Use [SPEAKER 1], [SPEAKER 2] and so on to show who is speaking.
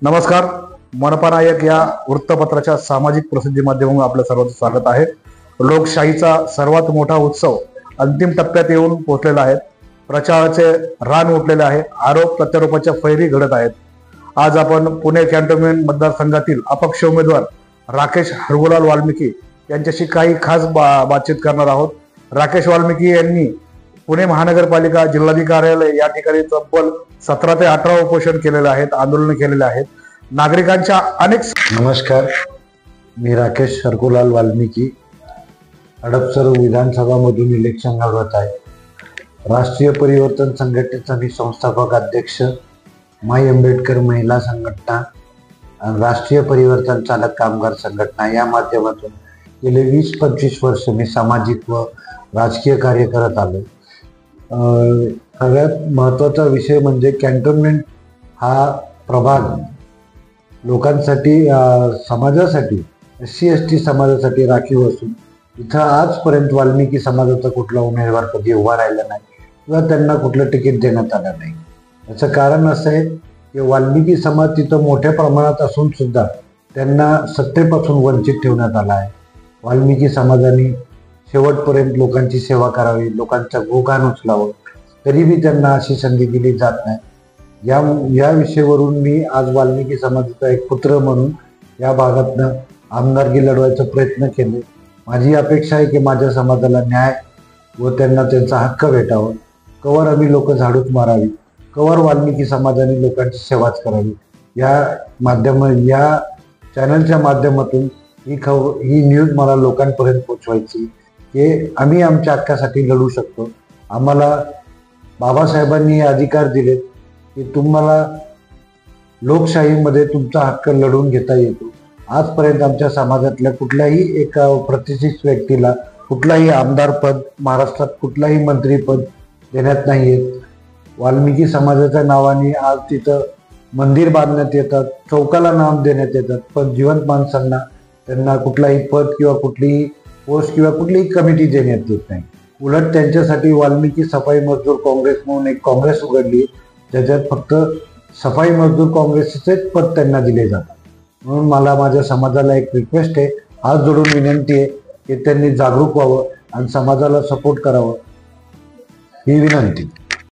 [SPEAKER 1] नमस्कार. मनपा नायक या वृत्तपत्राच्या सामाजिक प्रसिद्धी माध्यमातून आपल्या सर्वांचं स्वागत आहे. लोकशाहीचा सर्वात मोठा उत्सव अंतिम टप्प्यात येऊन पोहोचलेला आहे. प्रचाराचे रान उठलेले आहे. आरोप प्रत्यारोपाच्या फैरी घडत आहेत. आज आपण पुणे कॅन्टोन्मेंट मतदारसंघातील अपक्ष उमेदवार राकेश हरगोलाल वाल्मिकी यांच्याशी काही खास बातचीत करणार आहोत. राकेश वाल्मिकी यांनी पुणे महानगरपालिका जिल्हाधिकारी या ठिकाणी तब्बल 17 ते 18 उपोषण केलेले आहेत, आंदोलन केलेले आहेत. नागरिकांच्या अनेक
[SPEAKER 2] नमस्कार, मी राकेश हरगोलाल वाल्मिकी हडपसर विधानसभा मधून इलेक्शन लढवत आहे. राष्ट्रीय परिवर्तन संघटनेचा मी संस्थापक अध्यक्ष, माई आंबेडकर महिला संघटना आणि राष्ट्रीय परिवर्तन चालक कामगार संघटना या माध्यमातून गेले 20-25 वर्ष मी सामाजिक व राजकीय कार्य करत आलो. सगळ्यात महत्त्वाचा विषय म्हणजे कॅन्टोन्मेंट हा प्रभाग लोकांसाठी, समाजासाठी, SC/ST समाजासाठी राखीव असून इथं आजपर्यंत वाल्मिकी समाजाचा कुठला उमेदवार कधी उभा राहिला नाही किंवा त्यांना कुठलं तिकीट देण्यात आलं नाही. याचं कारण असं आहे की वाल्मिकी समाज तिथं मोठ्या प्रमाणात असून सुद्धा त्यांना सत्तेपासून वंचित ठेवण्यात आला आहे. वाल्मिकी समाजाने शेवटपर्यंत लोकांची सेवा करावी, लोकांचा गोगान उचलावं, तरी बी त्यांना अशी संधी दिली जात नाही. या विषयावरून मी आज वाल्मिकी समाजाचा एक पुत्र म्हणून या भागातनं आमदारकी लढवायचा प्रयत्न केले. माझी अपेक्षा आहे की माझ्या समाजाला न्याय व त्यांना त्यांचा हक्क भेटावं. कवर आम्ही लोक झाडूच मारावी, कवर वाल्मिकी समाजाने लोकांची सेवाच करावी. या चॅनलच्या माध्यमातून ही न्यूज मला लोकांपर्यंत पोचवायची की आम्ही आमच्या हक्कासाठी लढू शकतो. आम्हाला बाबासाहेबांनी अधिकार दिलेत की तुम्हाला लोकशाहीमध्ये तुमचा हक्क लढवून घेता येतो. आजपर्यंत आमच्या समाजातल्या कुठल्याही एका प्रतिष्ठित व्यक्तीला कुठलाही आमदार पद, महाराष्ट्रात कुठलाही मंत्रीपद देण्यात नाही येत. वाल्मिकी समाजाच्या नावाने आज तिथं मंदिर बांधण्यात येतात, चौकाला नाव देण्यात येतात, पण जिवंत माणसांना त्यांना कुठलाही पद किंवा कुठलीही पोस्ट किंवा कुठलीही कमिटी देण्यात येत नाही. उलट त्यांच्यासाठी वाल्मिकी सफाई मजदूर काँग्रेस म्हणून एक काँग्रेस उघडली, ज्याच्यात फक्त सफाई मजदूर काँग्रेसचेच पद त्यांना दिले जातात. म्हणून मला माझ्या समाजाला एक रिक्वेस्ट आहे, हात जोडून विनंती आहे की त्यांनी जागरूक व्हावं आणि समाजाला सपोर्ट करावं, ही विनंती.